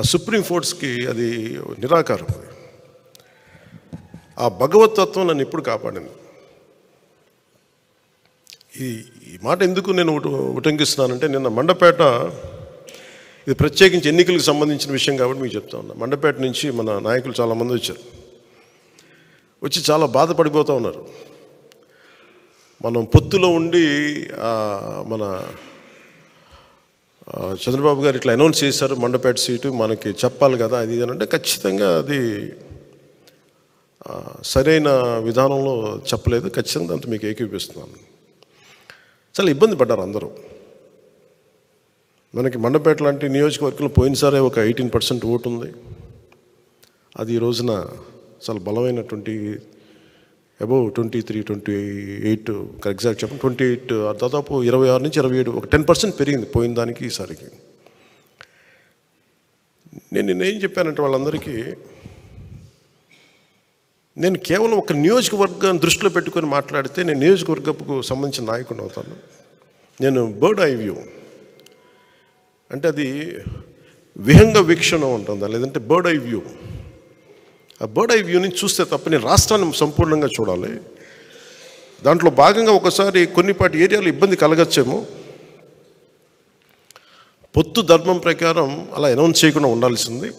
ఆ సుప్రీం కోర్ట్స్కి అది నిరాకారం. ఆ భగవతత్వం నన్ను ఎప్పుడు కాపాడింది. ఈ మాట ఎందుకు నేను ఉటంకిస్తున్నానంటే, నిన్న మండపేట, ఇది ప్రత్యేకించి ఎన్నికలకు సంబంధించిన విషయం కాబట్టి మీకు చెప్తా ఉన్నా. మండపేట నుంచి మన నాయకులు చాలామంది వచ్చారు. వచ్చి చాలా బాధపడిపోతూ ఉన్నారు. మనం పొత్తులో ఉండి మన చంద్రబాబు గారు ఇట్లా అనౌన్స్ చేశారు, మండపేట సీటు మనకి చెప్పాలి కదా అది ఇది అంటే, ఖచ్చితంగా అది సరైన విధానంలో చెప్పలేదు. ఖచ్చితంగా అంత మీకు ఏకీపిస్తున్నాను. చాలా ఇబ్బంది పడ్డారు అందరూ. మనకి మండపేట లాంటి నియోజకవర్గంలో పోయినసారే ఒక 18% ఓటు ఉంది. అది ఈ రోజున చాలా బలమైనటువంటి అబౌవ్ 23, 28 ఎగ్జాక్ట్ చెప్పండి 28, దాదాపు 26 నుంచి 27, ఒక 10% పెరిగింది పోయిన దానికి ఈసారికి. నేనేం చెప్పానంటే వాళ్ళందరికీ, నేను కేవలం ఒక నియోజకవర్గాన్ని దృష్టిలో పెట్టుకొని మాట్లాడితే నేను నియోజకవర్గపు సంబంధించిన నాయకుడు అవుతాను. నేను బర్డ్ ఐ వ్యూ అంటే అది విహంగ వీక్షణ ఉంటుందా, లేదంటే బర్డ్ ఐ వ్యూ. ఆ బర్డ్ ఐ వ్యూని చూస్తే తప్ప నేను రాష్ట్రాన్ని సంపూర్ణంగా చూడాలి. దాంట్లో భాగంగా ఒకసారి కొన్నిపాటి ఏరియాలో ఇబ్బంది కలగచ్చేమో. పొత్తు ధర్మం ప్రకారం అలా అనౌన్స్ చేయకుండా ఉండాల్సింది.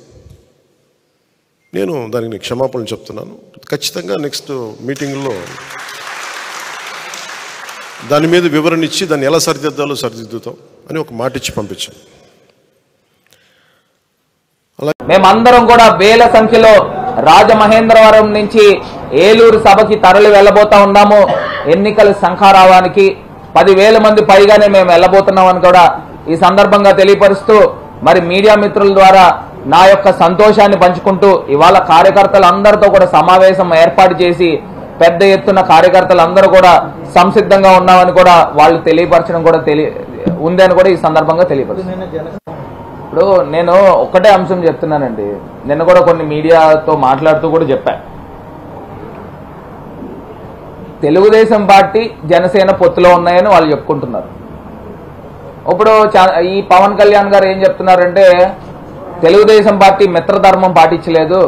నేను దానికి క్షమాపణలు చెప్తున్నాను. ఖచ్చితంగా నెక్స్ట్ మీటింగ్లో దాని మీద వివరణ ఇచ్చి దాన్ని ఎలా సరిదిద్దాలో సరిదిద్దుతాం అని ఒక మాట ఇచ్చి పంపించాను. మేమందరం కూడా వేల సంఖ్యలో రాజమహేంద్రవరం నుంచి ఏలూరు సభకి తరలి వెళ్ళబోతా ఉన్నాము. ఎన్నికల శంఖారావానికి 10,000 మంది పైగానే మేము వెళ్ళబోతున్నామని కూడా ఈ సందర్భంగా తెలియపరుస్తూ, మరి మీడియా మిత్రుల ద్వారా నా యొక్క సంతోషాన్ని పంచుకుంటూ, ఇవాళ కార్యకర్తలందరితో కూడా సమావేశం ఏర్పాటు చేసి పెద్ద ఎత్తున కార్యకర్తలందరూ కూడా సంసిద్ధంగా ఉన్నామని కూడా వాళ్ళు తెలియపరచడం కూడా ఉందని కూడా ఈ సందర్భంగా తెలియపరుస్తున్నారు. ఇప్పుడు నేను ఒక్కటే అంశం చెప్తున్నానండి. నిన్న కూడా కొన్ని మీడియాతో మాట్లాడుతూ కూడా చెప్పా, తెలుగుదేశం పార్టీ జనసేన పొత్తులో ఉన్నాయని వాళ్ళు చెప్పుకుంటున్నారు. ఇప్పుడు ఈ పవన్ కళ్యాణ్ గారు ఏం చెప్తున్నారంటే, తెలుగుదేశం పార్టీ మిత్రధర్మం పాటించలేదు,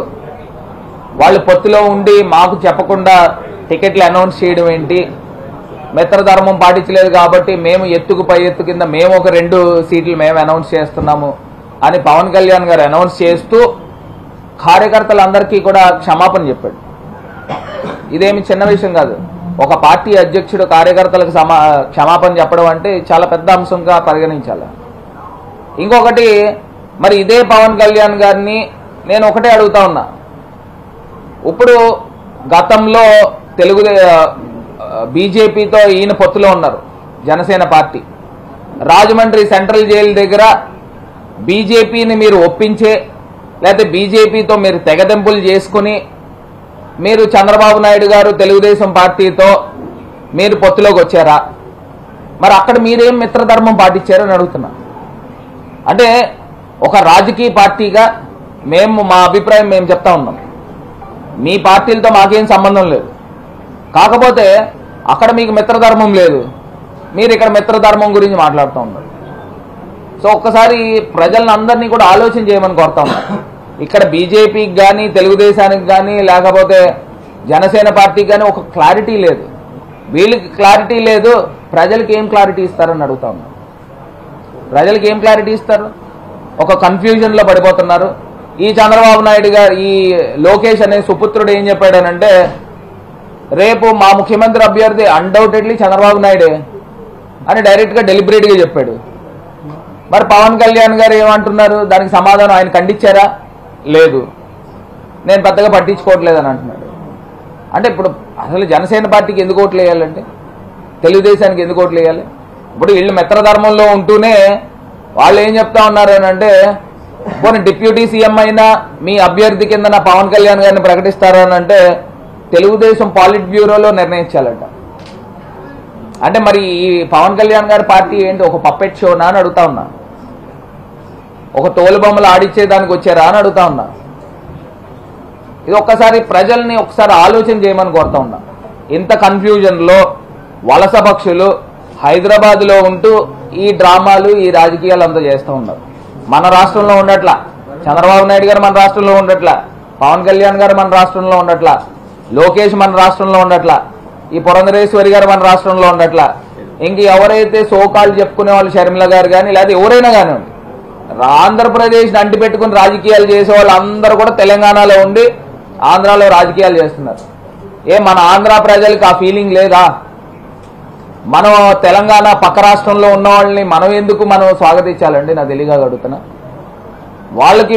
వాళ్ళు పొత్తులో ఉండి మాకు చెప్పకుండా టికెట్లు అనౌన్స్ చేయడం ఏంటి, మిత్రధర్మం పాటించలేదు కాబట్టి మేము ఎత్తుకు పై ఎత్తు కింద మేము ఒక 2 సీట్లు మేము అనౌన్స్ చేస్తున్నాము అని పవన్ కళ్యాణ్ గారు అనౌన్స్ చేస్తూ కార్యకర్తలందరికీ కూడా క్షమాపణ చెప్పాడు. ఇదేమి చిన్న విషయం కాదు. ఒక పార్టీ అధ్యక్షుడు కార్యకర్తలకు క్షమాపణ చెప్పడం అంటే చాలా పెద్ద అంశంగా పరిగణించాలి. ఇంకొకటి, మరి ఇదే పవన్ కళ్యాణ్ గారిని నేను ఒకటే అడుగుతా ఉన్నా. ఇప్పుడు గతంలో బీజేపీతో ఈయన పొత్తులో ఉన్నారు, Janasena party. Rajahmundry central jail దగ్గర బీజేపీని మీరు ఒప్పించే, లేకపోతే బీజేపీతో మీరు తెగదెంపులు చేసుకుని మీరు చంద్రబాబు నాయుడు గారు తెలుగుదేశం పార్టీతో మీరు పొత్తులోకి వచ్చారా? మరి అక్కడ మీరేం మిత్రధర్మం పాటించారని అడుగుతున్నా. అంటే ఒక రాజకీయ పార్టీగా మా అభిప్రాయం మేము చెప్తా ఉన్నాం. మీ పార్టీలతో మాకేం సంబంధం లేదు. కాకపోతే అక్కడ మీకు మిత్రధర్మం లేదు, మీరు ఇక్కడ మిత్రధర్మం గురించి మాట్లాడుతూ ఉన్నారు. సో ఒక్కసారి ప్రజలను అందరినీ కూడా ఆలోచన చేయమని కోరుతా ఉన్నారు. ఇక్కడ బీజేపీకి కానీ తెలుగుదేశానికి కానీ లేకపోతే జనసేన పార్టీకి కానీ ఒక క్లారిటీ లేదు. వీళ్ళకి క్లారిటీ లేదు, ప్రజలకి ఏం క్లారిటీ ఇస్తారని అడుగుతా ఉన్నారు. ప్రజలకి ఏం క్లారిటీ ఇస్తారు? ఒక కన్ఫ్యూజన్లో పడిపోతున్నారు. ఈ చంద్రబాబు నాయుడు గారు, ఈ లోకేష్ అనే సుపుత్రుడు ఏం చెప్పాడనంటే, రేపు మా ముఖ్యమంత్రి అభ్యర్థి అన్డౌటెడ్లీ చంద్రబాబు నాయుడే అని డైరెక్ట్గా డెలిబరేట్గా చెప్పాడు. మరి పవన్ కళ్యాణ్ గారు ఏమంటున్నారు? దానికి సమాధానం ఆయన ఖండించారా? లేదు, నేను పెద్దగా పట్టించుకోవట్లేదని అంటున్నాడు. అంటే ఇప్పుడు అసలు జనసేన పార్టీకి ఎందుకు ఓట్లు వేయాలంటే, తెలుగుదేశానికి ఎందుకు ఓట్లు వేయాలి? ఇప్పుడు వీళ్ళు మిత్రధర్మంలో ఉంటూనే వాళ్ళు ఏం చెప్తా ఉన్నారు అని అంటే, పోనీ డిప్యూటీ సీఎం అయినా మీ అభ్యర్థి కింద నా పవన్ కళ్యాణ్ గారిని ప్రకటిస్తారు అని అంటే తెలుగుదేశం పాలిట్ బ్యూరోలో నిర్ణయించాలంట. అంటే మరి ఈ పవన్ కళ్యాణ్ గారి పార్టీ ఏంటి, ఒక పప్పెట్ షోనా అని అడుగుతా ఉన్నా. ఒక తోలుబొమ్మలు ఆడిచ్చేదానికి వచ్చారా అని అడుగుతా ఉన్నా. ఇది ఒక్కసారి ప్రజల్ని ఒకసారి ఆలోచన చేయమని కోరుతా ఉన్నా. ఇంత కన్ఫ్యూజన్లో వలస పక్షులు హైదరాబాద్లో ఉంటూ ఈ డ్రామాలు, ఈ రాజకీయాలు అంతా చేస్తూ ఉన్నారు. మన రాష్ట్రంలో ఉండట్లా, చంద్రబాబు నాయుడు గారు మన రాష్ట్రంలో ఉండట్లా, పవన్ కళ్యాణ్ గారు మన రాష్ట్రంలో ఉండట్లా, లోకేష్ మన రాష్ట్రంలో ఉండట్లా, ఈ పురంధరేశ్వరి గారు మన రాష్ట్రంలో ఉండట్లా, ఇంక ఎవరైతే సోకాలు చెప్పుకునే వాళ్ళు షర్మిల గారు కానీ లేదా ఎవరైనా కానివ్వండి, ఆంధ్రప్రదేశ్ని అంటిపెట్టుకుని రాజకీయాలు చేసే వాళ్ళు అందరూ కూడా తెలంగాణలో ఉండి ఆంధ్రాలో రాజకీయాలు చేస్తున్నారు. మన ఆంధ్ర ప్రజలకు ఆ ఫీలింగ్ లేదా? మనం తెలంగాణ పక్క రాష్ట్రంలో ఉన్న వాళ్ళని మనం ఎందుకు స్వాగతించాలండి? నా తెలియగా అడుగుతున్నా. వాళ్ళకి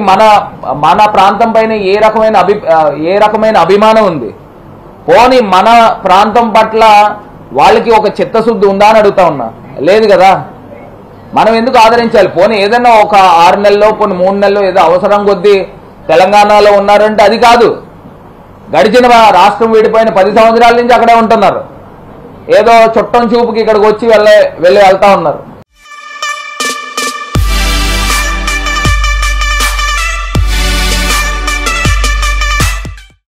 మన ప్రాంతం పైన ఏ రకమైన అభిమానం ఉంది? పోనీ మన ప్రాంతం పట్ల వాళ్ళకి ఒక చిత్తశుద్ధి ఉందా అని అడుగుతా ఉన్నా. లేదు కదా. మనం ఎందుకు ఆదరించాలి? పోనీ ఏదైనా ఒక 6 నెలల్లో పోనీ 3 నెలల్లో ఏదో అవసరం కొద్దీ తెలంగాణలో ఉన్నారంటే అది కాదు. గడిచిన రాష్ట్రం విడిపోయిన 10 సంవత్సరాల నుంచి అక్కడే ఉంటున్నారు. ఏదో చుట్టం చూపుకి ఇక్కడికి వచ్చి వెళ్తా ఉన్నారు.